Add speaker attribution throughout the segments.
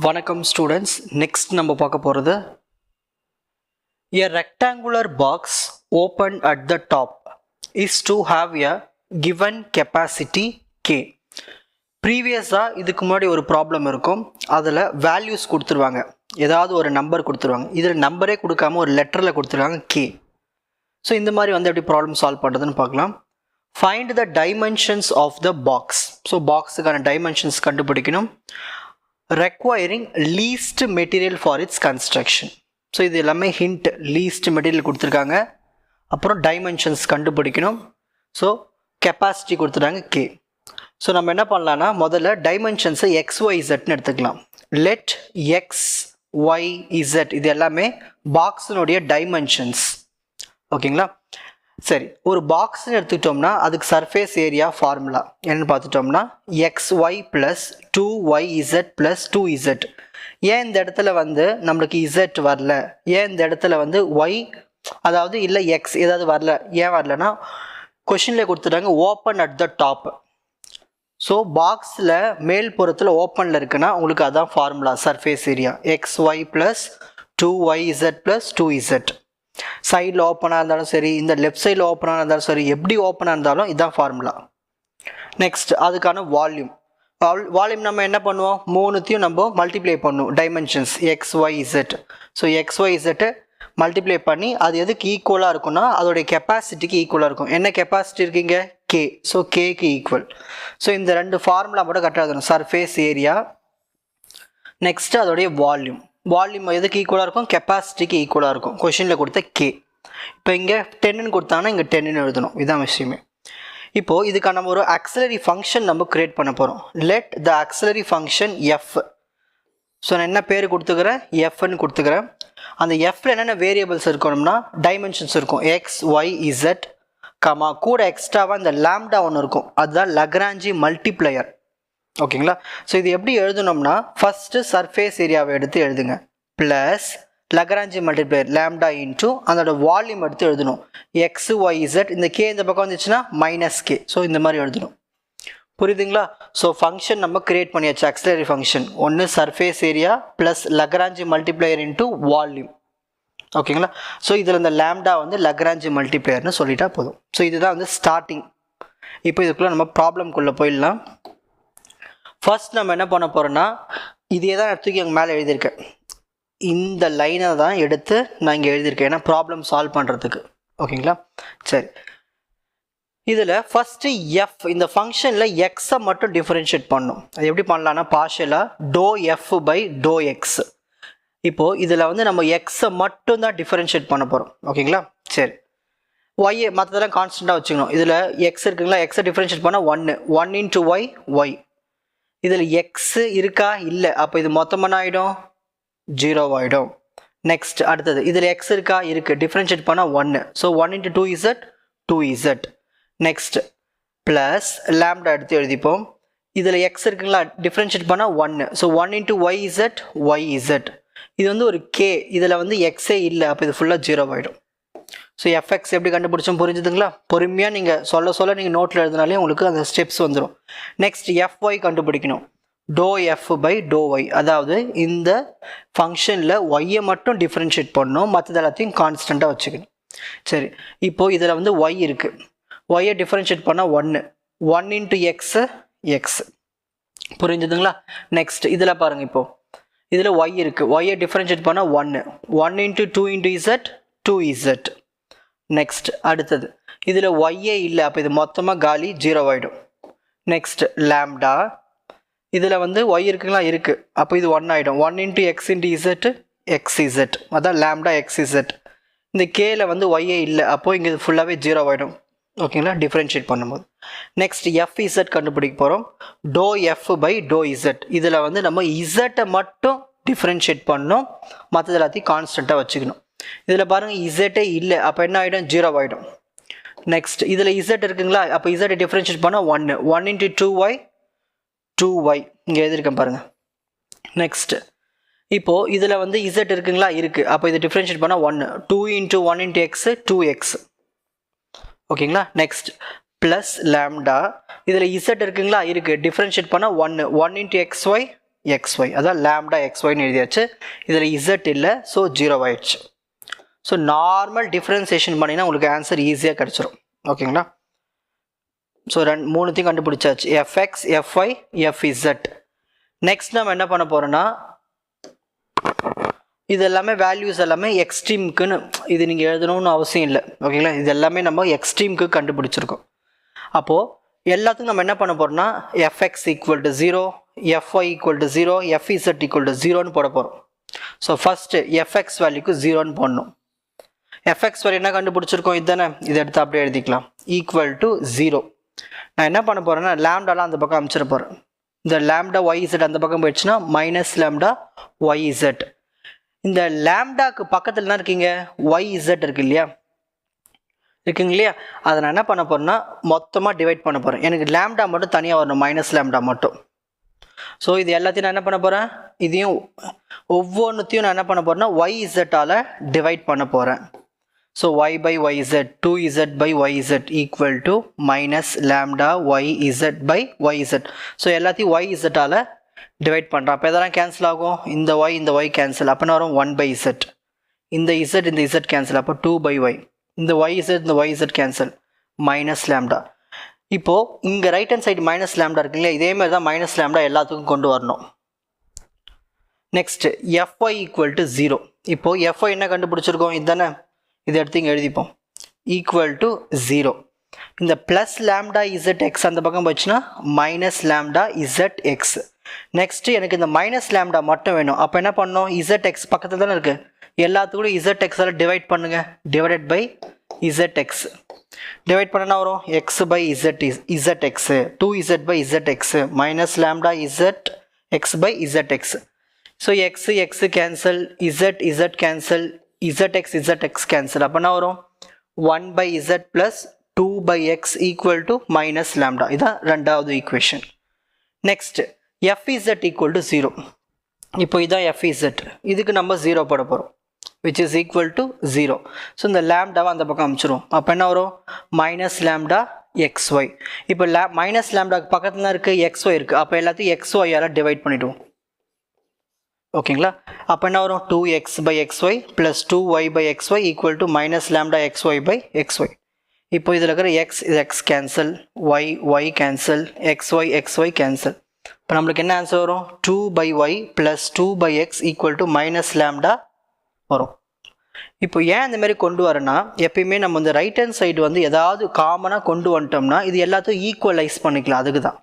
Speaker 1: வணக்கம் students. Next நம்ம பார்க்க போகிறது a rectangular box open at the top is to have a given capacity k. ப்ரீவியஸாக இதுக்கு முன்னாடி ஒரு ப்ராப்ளம் இருக்கும். அதில் வேல்யூஸ் கொடுத்துருவாங்க, ஏதாவது ஒரு நம்பர் கொடுத்துருவாங்க. இதில் நம்பரே கொடுக்காம ஒரு லெட்டரில் கொடுத்துருவாங்க k. ஸோ இந்த மாதிரி வந்து எப்படி ப்ராப்ளம் சால்வ் பண்ணுறதுன்னு பார்க்கலாம். Find the dimensions of the box. So பாக்ஸுக்கான டைமென்ஷன்ஸ் கண்டுபிடிக்கணும். requiring least material for its construction. So இது எல்லாமே ஹிண்ட், லீஸ்ட் மெட்டீரியல் கொடுத்துருக்காங்க. அப்புறம் டைமென்ஷன்ஸ் கண்டுபிடிக்கணும். ஸோ கெப்பாசிட்டி கொடுத்துட்டாங்க k. ஸோ நம்ம என்ன பண்ணலான்னா முதல்ல டைமென்ஷன்ஸை XYZன்னு எடுத்துக்கலாம். லெட் XYZ இது எல்லாமே பாக்ஸினுடைய டைமென்ஷன்ஸ். ஓகேங்களா? சரி, ஒரு பாக்ஸ்ன்னு எடுத்துக்கிட்டோம்னா அதுக்கு சர்ஃபேஸ் ஏரியா ஃபார்முலா என்னென்னு பார்த்துட்டோம்னா XY plus 2YZ plus 2Z. ஏன் இந்த இடத்துல வந்து நம்மளுக்கு Z வரல, ஏன் இந்த இடத்துல வந்து Y அதாவது இல்லை X ஏதாவது வரல, ஏன் வரலன்னா கொஷினில் கொடுத்துட்டாங்க open at the top. So பாக்ஸில் மேல் புறத்தில் ஓப்பனில் இருக்குன்னா உங்களுக்கு அதான் formula, surface area XY plus 2YZ plus 2Z. சைடில் ஓப்பனாக இருந்தாலும் சரி, இந்த லெஃப்ட் சைடில் ஓப்பனாக இருந்தாலும் சரி, எப்படி ஓப்பனாக இருந்தாலும் இதுதான் ஃபார்முலா. நெக்ஸ்ட் அதுக்கான வால்யூம். வால்யூம் நம்ம என்ன பண்ணுவோம், மூணுத்தையும் நம்ம மல்டிப்ளை பண்ணுவோம், dimensions XYZ. So XYZ multiply பண்ணி அது எதுக்கு ஈக்குவலாக இருக்கும்னா அதோடைய கெப்பாசிட்டிக்கு ஈக்குவலாக இருக்கும். என்ன கெப்பாசிட்டி இருக்குங்க, K. ஸோ Kக்கு ஈக்குவல். ஸோ இந்த ரெண்டு ஃபார்முலா மட்டும் கரெக்டாக இருக்கணும். சர்ஃபேஸ் ஏரியா, நெக்ஸ்ட்டு அதோடைய வால்யூம். வால்யூம் எதுக்கு ஈக்குவலாக இருக்கும், கெப்பாசிட்டிக்கு ஈக்குவலாக இருக்கும். கொஷினில் கொடுத்த k. இப்போ இங்கே 10ன்னு கொடுத்தாங்கன்னா இங்கே 10ன்னு எழுதணும். இதுதான் விஷயமே. இப்போது இதுக்கான நம்ம ஒரு ஆக்சிலரி ஃபங்க்ஷன் நம்ம க்ரியேட் பண்ண போகிறோம். Let the auxiliary function f. So நான் என்ன பேர் கொடுத்துக்கிறேன், fன்னு கொடுத்துக்கிறேன். அந்த fல என்னென்ன வேரியபிள்ஸ் இருக்கணும்னா டைமென்ஷன்ஸ் இருக்கும், XYZ, கமா கூட எக்ஸ்ட்ராவாக இந்த லாம்டா ஒன்று இருக்கும், அதுதான் லக்ராஞ்சி மல்டிப்ளையர். ஓகேங்களா? ஸோ இது எப்படி எழுதணும்னா ஃபஸ்ட்டு சர்ஃபேஸ் ஏரியாவை எடுத்து எழுதுங்க, plus Lagrange multiplier lambda into அதோட வால்யூம் எடுத்து எழுதணும் XYZ. இந்த k இந்த பக்கம் வந்துச்சுன்னா மைனஸ் k. ஸோ இந்த மாதிரி எழுதணும். புரியுதுங்களா? ஸோ ஃபங்க்ஷன் நம்ம கிரியேட் பண்ணியாச்சு, ஆக்சிலரி ஃபங்க்ஷன். ஒன்று surface area plus Lagrange multiplier into volume. ஓகேங்களா? ஸோ இதில் இந்த லாம்டா வந்து லக்ராஞ்சி மல்டிப்ளையர்னு சொல்லிட்டா போதும். ஸோ இதுதான் வந்து ஸ்டார்டிங். இப்போ இதுக்குள்ளே நம்ம ப்ராப்ளம்குள்ளே போயிடலாம். ஃபர்ஸ்ட் நம்ம என்ன பண்ண போகிறோன்னா இதே தான் எடுத்துக்கி அங்கே மேலே எழுதியிருக்கேன். இந்த லைனை தான் எடுத்து நான் இங்கே எழுதியிருக்கேன், ஏன்னா ப்ராப்ளம் சால்வ் பண்ணுறதுக்கு. ஓகேங்களா? சரி, இதில் ஃபஸ்ட்டு எஃப், இந்த ஃபங்க்ஷனில் எக்ஸை மட்டும் டிஃப்ரென்ஷியேட் பண்ணணும். அது எப்படி பண்ணலான்னா பார்ஷியலாக doe F by doe X. இப்போது இதில் வந்து நம்ம எக்ஸை மட்டும் தான் டிஃப்ரென்ஷியேட் பண்ண போகிறோம். ஓகேங்களா? சரி, ஒய்யை மற்றதெல்லாம் கான்ஸ்டண்ட்டாக வச்சுக்கணும். இதில் எக்ஸ் இருக்குங்களா, எக்ஸை டிஃப்ரென்ஷியேட் பண்ணால் 1 இன்ட்டு ஒய். இதில் எக்ஸு இருக்கா, இல்லை, அப்போ இது மொத்தமாக ஆகிடும் 0 ஆகிடும். நெக்ஸ்ட் அடுத்தது இதில் எக்ஸ் இருக்கா, இருக்குது, டிஃப்ரென்ஷியேட் பண்ணால் 1. So 1 into 2Z. Next plus lambda எடுத்து எழுதிப்போம். இதில் எக்ஸ் இருக்குங்களா, டிஃப்ரென்ஷியேட் பண்ணால் 1. So 1 into YZ. இது வந்து ஒரு k, இதில் வந்து எக்ஸே இல்லை, அப்போ இது ஃபுல்லாக 0 ஆகிடும். ஸோ எஃப்எக்ஸ் எப்படி கண்டுபிடிச்சோம் புரிஞ்சுதுங்களா? பொறுமையாக நீங்கள் சொல்ல நீங்கள் நோட்டில் எழுதினாலே உங்களுக்கு அந்த ஸ்டெப்ஸ் வந்துடும். நெக்ஸ்ட் FY கண்டுபிடிக்கணும், டோ எஃப் பை டோ ஒய். அதாவது இந்த ஃபங்க்ஷனில் ஒய்யை மட்டும் டிஃப்ரென்ஷியேட் பண்ணணும், மற்றது எல்லாத்தையும் கான்ஸ்டண்ட்டாக வச்சுக்கணும். சரி, இப்போது இதில் வந்து ஒய் இருக்குது, ஒய்யை டிஃப்ரென்ஷியேட் பண்ணால் 1 இன்ட்டு எக்ஸ். புரிஞ்சுதுங்களா? நெக்ஸ்ட் இதில் பாருங்கள், இப்போது இதில் ஒய் இருக்குது, ஒய்யை டிஃப்ரென்ஷியேட் பண்ணால் 1 into 2 into Z 2Z. Next அடுத்தது இதில் ஒய்யே இல்லை, அப்போ இது மொத்தமாக காலி 0 ஆகிடும். நெக்ஸ்ட் லாம்டா, இதில் வந்து ஒய் இருக்குங்களா, இருக்குது, அப்போ இது 1 ஆகிடும். 1 into X into Z XZ, அதான் லாம்டா XZ. இந்த கேல வந்து ஒய்யே இல்லை, அப்போது இங்கே இது ஃபுல்லாகவே 0 ஆகிடும். ஓகேங்களா? டிஃப்ரென்ஷியேட் பண்ணும்போது. நெக்ஸ்ட் FZ கண்டுபிடிக்க போகிறோம், டோ எஃப் பை டோ Z. இதில் வந்து நம்ம இசட்டை மட்டும் டிஃப்ரென்ஷியேட் பண்ணணும், மற்றது எல்லாத்தையும் கான்ஸ்டண்ட்டாக வச்சுக்கணும். இதில் பாருங்கள் இசட்டே இல்லை, அப்போ என்ன ஆகிடும், 0 ஆகிடும். நெக்ஸ்ட் இதில் Z இருக்குங்களா, அப்போ இசட்டை டிஃப்ரென்ஷியேட் பண்ணால் 1 இன்ட்டு 2Y. இங்கே எழுதியிருக்கேன் பாருங்கள். நெக்ஸ்ட் இப்போது இதில் வந்து Z இருக்குங்களா, இருக்குது, அப்போ இதை டிஃப்ரென்ஷியேட் பண்ணால் 2 இன்ட்டு 1 இன்ட்டு X 2X. ஓகேங்களா? நெக்ஸ்ட் ப்ளஸ் லாம்டா, இதில் Z இருக்குங்களா, இருக்குது, டிஃப்ரென்ஷியேட் பண்ணால் 1 இன்ட்டு XY xy. அதான் lambda xyன்னு எழுதியாச்சு. இதில் z இல்லை, ஸோ 0 ஆயிடுச்சு. ஸோ நார்மல் டிஃப்ரென்சியேஷன் பண்ணினா உங்களுக்கு ஆன்சர் ஈஸியாக கிடச்சிரும். ஓகேங்களா? ஸோ மூணுத்தையும் கண்டுபிடிச்சாச்சு, fx, fy, fz. நெக்ஸ்ட் நம்ம என்ன பண்ண போகிறோன்னா, இது எல்லாமே வேல்யூஸ் எல்லாமே எக்ஸ்ட்ரீமுக்குன்னு இது நீங்கள் எழுதணும்னு அவசியம் இல்லை. ஓகேங்களா? இது எல்லாமே நம்ம எக்ஸ்ட்ரீமுக்கு கண்டுபிடிச்சிருக்கோம். அப்போது எல்லாத்துக்கும் நம்ம என்ன பண்ண போகிறோம்னா fx equal to 0, fy equal to 0, fz equal to 0ன்னு போட போகிறோம். ஸோ ஃபஸ்ட்டு fx வேல்யூக்கு 0ன்னு போடணும். fx வேல்யூ என்ன கண்டுபிடிச்சிருக்கோம், இதுதானே, இதை எடுத்து அப்படியே எழுதிக்கலாம். Equal to 0. நான் என்ன பண்ண போகிறேன்னா லேம்டாலாம் அந்த பக்கம் அமைச்சிட போகிறேன். இந்த லேம்டா yz அந்த பக்கம் போயிடுச்சுன்னா மைனஸ் லேம்டா yz. இந்த லேம்டாக்கு பக்கத்தில் என்ன இருக்கீங்க, yz இருக்கு இல்லையா, இருக்குங்க இல்லையா, அதை நான் என்ன பண்ண போகிறேன்னா மொத்தமாக டிவைட் பண்ண போகிறேன். எனக்கு லேம்டா மட்டும் தனியாக வரணும், மைனஸ் லேம்டா மட்டும். ஸோ இது எல்லாத்தையும் நான் என்ன பண்ண போகிறேன், இதையும் ஒவ்வொன்றுத்தையும் நான் என்ன பண்ண போகிறேன்னா yz-ஆல் டிவைட் பண்ண போகிறேன். So y by yz, 2z by yz equal to minus lambda yz by yz. So எல்லாத்தையும் yz-ஆல் டிவைட் பண்ணுறேன். அப்போ எதெல்லாம் கேன்சல் ஆகும், இந்த y கேன்சல், அப்போ என்ன வரும் 1 by z, இந்த z கேன்சல், அப்போ 2 by y, இந்த yz கேன்சல், மைனஸ் லேம்டா. இப்போது இங்கே right hand side minus lambda இருக்குங்களா, இதேமாதிரி தான் மைனஸ் லேம்டா எல்லாத்துக்கும் கொண்டு வரணும். Next fy equal to 0. இப்போது fy என்ன கண்டுபிடிச்சிருக்கோம், இதுதானே, இதை எடுத்து இங்கே எழுதிப்போம். Equal to 0. இந்த ப்ளஸ் லேம்டா zx அந்த பக்கம் போச்சுன்னா மைனஸ் லேம்டா zx. நெக்ஸ்ட்டு எனக்கு இந்த மைனஸ் லேம்டா மட்டும் வேணும். அப்போ என்ன பண்ணணும், zx பக்கத்தில் தானே இருக்குது, எல்லாத்துக்கூட zx-ஆல் டிவைட் பண்ணுங்கள். Divided by zx. டிவைட் பண்ணனா வரும் x by zx, 2z by zx, minus lambda zx by zx. So x cancel, z cancel, zx cancel, அப்போ என்ன வரும் 1 by z plus 2 by x equal to minus lambda. இதுதான் ரெண்டாவது equation. Next fz equal to 0. இப்போ இதுதான் fz, இதுக்கு நம்ம 0 போட போகிறோம், which is equal to 0. So இந்த லேம்டாவை அந்த பக்கம் அமைச்சிரும். அப்போ என்ன வரும் மைனஸ் லேம்டா xy. இப்போ மைனஸ் லேம்டாக்கு பக்கத்தில் தான் இருக்குது, xy இருக்குது. அப்போ எல்லாத்தையும் xy-ஆல் டிவைட் பண்ணிவிடுவோம். ஓகேங்களா? அப்போ என்ன வரும் 2x by xy plus 2y by xy equal to minus lambda xy by xy. இப்போ இதில் இருக்கிற x cancel, y cancel, xy cancel. இப்போ நம்மளுக்கு என்ன ஆன்சர் வரும், 2 by y plus 2 by x equal to minus lambda வரும். இப்போ ஏன் இந்த மாதிரி கொண்டு வரேன்னா, எப்பயுமே நம்ம இந்த ரைட் ஹேண்ட் சைடு வந்து ஏதாவது காமனாக கொண்டு வந்துட்டோம்னா இது எல்லாத்தையும் ஈக்குவலைஸ் பண்ணிக்கலாம், அதுக்கு தான்.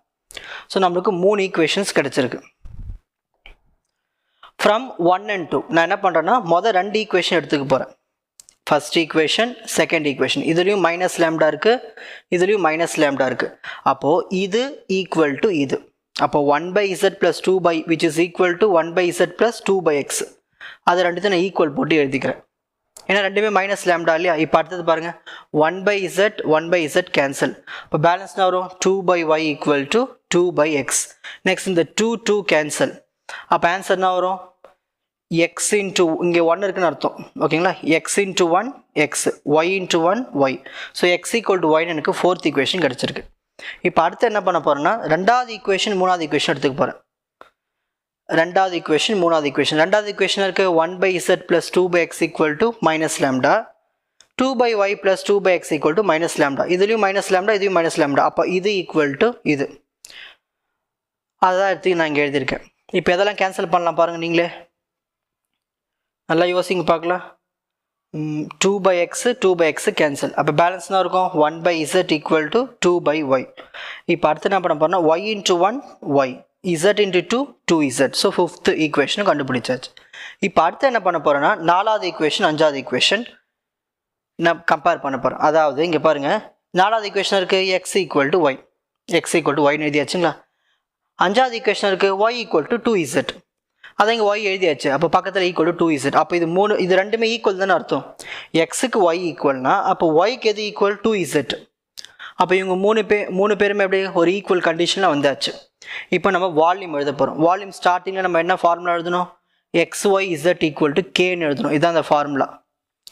Speaker 1: ஸோ நம்மளுக்கு 3 ஈக்குவேஷன்ஸ் கிடச்சிருக்கு. ஃப்ரம் 1 and 2 நான் என்ன பண்ணுறேன்னா மொதல் 2 ஈக்குவேஷன் எடுத்துக்க போகிறேன். First equation, second equation. இதுலேயும் மைனஸ் லேம்டா இருக்குது, இதுலேயும் மைனஸ் லேம்டா இருக்குது. அப்போது இது ஈக்குவல் டு இது. அப்போ 1 by z plus 2 by which is equal to 1 by z plus 2 by x. அதை ரெண்டுத்தையும் நான் ஈக்குவல் போட்டு எழுதிக்கிறேன். ஏன்னா ரெண்டுமே மைனஸ் லேம்டா இல்லையா. இப்போ அடுத்தது பாருங்கள், 1 by z கேன்சல். இப்போ பேலன்ஸ்னா வரும் 2 by y equal to 2 by x. Next இந்த 2 கேன்சல். அப்போ ஆன்சர்னா வரும் x இன்ட்டு, இங்கே 1 இருக்குன்னு அர்த்தம். ஓகேங்களா? x into 1 x, y into 1 y. So x equal to ஒய்னு எனக்கு ஃபோர்த் ஈக்குவேஷன் கிடச்சிருக்கு. இப்போ அடுத்து என்ன பண்ண போகிறேன்னா ரெண்டாவது ஈக்குவேஷன் மூணாவது ஈக்குவேஷன் எடுத்துக்க போகிறேன். ரெண்டாவது ஈக்குவேஷன் மூணாவது ஈக்குவேஷன். ரெண்டாவது ஈக்குவேஷன் இருக்குது 1 by z plus 2 by x equal to minus lambda, 2 by y plus 2 by x equal to minus lambda. இதுலேயும் மைனஸ் லேம்டா, இதுலேயும் மைனஸ் லேம்டா. அப்போ இது ஈக்குவல் டு இது. அதுதான் எடுத்து நான் இங்கே எழுதியிருக்கேன். இப்போ எதெல்லாம் கேன்சல் பண்ணலாம் பாருங்கள், நீங்களே நல்லா யோசிங்க பார்க்கலாம். 2 by x கேன்சல். அப்போ பேலன்ஸ் தான் இருக்கும் 1 by z equal to 2 by y. இப்போ அடுத்து என்ன பண்ண போகிறோம்னா y into 1 y, z into 2 2z. So fifth ஈக்குவேஷனும் கண்டுபிடிச்சாச்சு. இப்போ அடுத்து என்ன பண்ண போகிறேன்னா நாலாவது ஈக்குவேஷன் அஞ்சாவது ஈக்குவேஷன் நான் கம்பேர் பண்ண போகிறேன். அதாவது இங்கே பாருங்கள், நாலாவது ஈக்குவேஷன் இருக்குது x equal to y, x equal to ஒய்னு எழுதியாச்சுங்களா. அஞ்சாவது ஈக்குவேஷன் இருக்குது y ஈக்குவல் டு 2z. அதை இங்கே y எழுதியாச்சு. அப்போ பக்கத்தில் ஈக்குவல் டு 2z. அப்போ இது ரெண்டுமே ஈக்குவல் தானே அர்த்தம். எக்ஸுக்கு y ஈக்குவல்னா அப்போ ஒய்க்கு எது ஈக்குவல் 2z. அப்போ இவங்க மூணு பேருமே எப்படி ஒரு ஈக்குவல் கண்டிஷனில் வந்தாச்சு. இப்போ நம்ம வால்யூம் எழுத போகிறோம். வால்யூம் ஸ்டார்டிங்கில் நம்ம என்ன ஃபார்முலா எழுதணும், xyz ஈக்குவல் டு கேன்னு எழுதணும். இதுதான் அந்த ஃபார்முலா,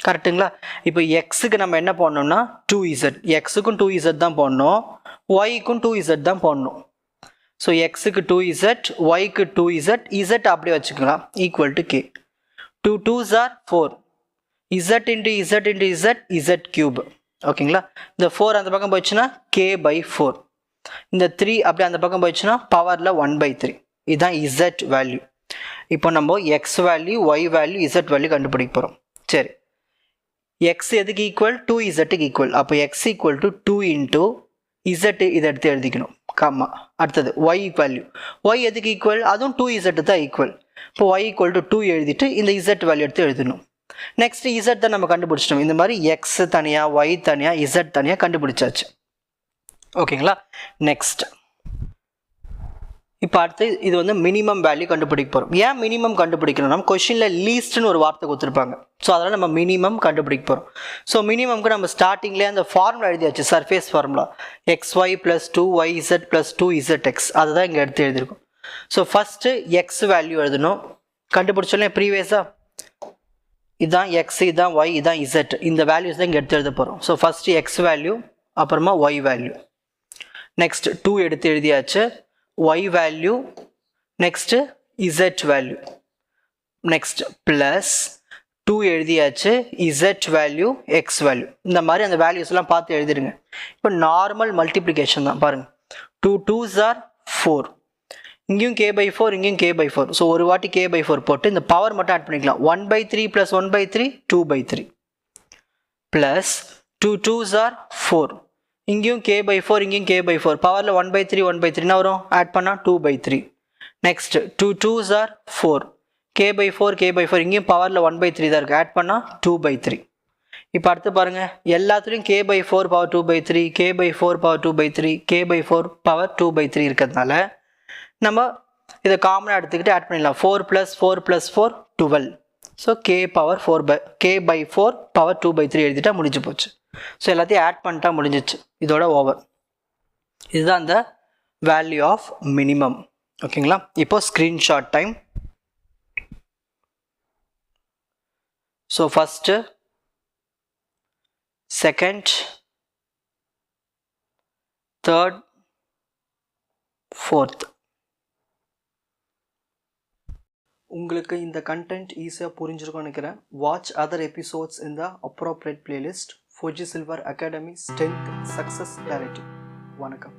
Speaker 1: கரெக்டுங்களா. இப்போ எக்ஸுக்கு நம்ம என்ன பண்ணோம்னா 2z, எக்ஸுக்கும் 2z தான் போடணும், ஒய்க்கும் 2z தான் போடணும். ஸோ எக்ஸுக்கு 2z, ஒய்க்கு 2z, z அப்படியே வச்சுக்கலாம் equal to K. 2 2s are 4, z into z into z cube. ஓகேங்களா, இந்த 4 அந்த பக்கம் போயிடுச்சுன்னா k by 4, இந்த 3 அப்படியே அந்த பக்கம் போயிடுச்சுன்னா பவரில் 1/3. இதுதான் z வேல்யூ. இப்போ நம்ம x value, y value, z value கண்டுபிடிக்க போகிறோம். சரி, x எதுக்கு ஈக்குவல்? 2zக்கு ஈக்குவல். அப்போ x equal to 2 into z இதை எடுத்து எழுதிக்கணும், காமா. அடுத்தது y வேல்யூ, y எதுக்கு ஈக்குவல்? அதுவும் 2z தான் ஈக்குவல். இப்போ y ஈக்குவல் டு 2 எழுதிட்டு இந்த z வேல்யூ எடுத்து எழுதணும். நெக்ஸ்ட் z தான் நம்ம கண்டுபிடிச்சிட்டோம். இந்த மாதிரி x தனியாக, y தனியாக, z தனியாக கண்டுபிடிச்சாச்சு. ஓகேங்களா, நெக்ஸ்ட் இப்போ அடுத்து இது வந்து மினிமம் வேல்யூ கண்டுபிடிக்க போகிறோம். ஏன் மினிமம் கண்டுபிடிக்கணும்? நம்ம கொஷினில் லீஸ்ட்னு ஒரு வார்த்தை கொடுத்துருப்பாங்க. ஸோ அதனால் நம்ம மினிமம் கண்டுபிடிக்க போகிறோம். ஸோ மினிமம்க்கு நம்ம ஸ்டார்டிங்லேயே அந்த ஃபார்முலா எழுதியாச்சு, surface formula xy + 2yz + 2zx. அதுதான் இங்கே எடுத்து எழுதியிருக்கோம். ஸோ ஃபஸ்ட்டு எக்ஸ் வேல்யூ எழுதணும். கண்டுபிடிச்சோன்னே ப்ரீவியஸாக இதுதான் எக்ஸ், இதுதான் ஒய், இதுதான் இசட். இந்த வேல்யூஸ் தான் இங்கே எடுத்து எழுத போகிறோம். ஸோ ஃபஸ்ட்டு எக்ஸ் வேல்யூ, அப்புறமா ஒய் வேல்யூ. நெக்ஸ்ட் 2 எடுத்து எழுதியாச்சு, y value, next z value, next plus 2 எழுதியாச்சு, z value, x value. இந்த மாதிரி அந்த வேல்யூஸ்லாம் பார்த்து எழுதிடுங்க. இப்போ நார்மல் மல்டிப்ளிகேஷன் தான் பாருங்கள். 2 2s are 4, இங்கேயும் k by 4, இங்கேயும் k by 4. ஸோ ஒரு வாட்டி k by 4 போட்டு இந்த பவர் மட்டும் ஆட் பண்ணிக்கலாம். 1/3 + 1/3 2/3 plus 2 2s are 4, இங்கேயும் k by 4, இங்கேயும் k by 4. பவரில் 1/3 1/3 வரும், ஆட் பண்ணால் 2/3. Next 2 2s are 4, k by 4 k by 4, இங்கேயும் பவரில் 1/3 தான் இருக்குது, ஆட் பண்ணால் 2/3. இப்போ அடுத்து பாருங்கள், எல்லாத்துலேயும் k by 4 power 2/3, k by 4 power 2/3, k by 4 power 2/3 இருக்கிறதுனால நம்ம இதை காமனாக எடுத்துக்கிட்டு ஆட் பண்ணிடலாம். 4 + 4 + 4 12. ஸோ k by 4 பவர் 2/3 எழுதிட்டா முடிஞ்சு போச்சு. ஸோ எல்லாத்தையும் ஆட் பண்ணிட்டா முடிஞ்சிச்சு, இதோட ஓவர். இதுதான் அந்த வேல்யூ ஆஃப் மினிமம். ஓகேங்களா, இப்போ screenshot time. So first, second, third, fourth. உங்களுக்கு இந்த கண்டென்ட் ஈஸியாக புரிஞ்சிருக்கும்னு நினைக்கிறேன். Watch other episodes in the appropriate playlist. Fuji Silver Academy Strength Success Narrative. வணக்கம்.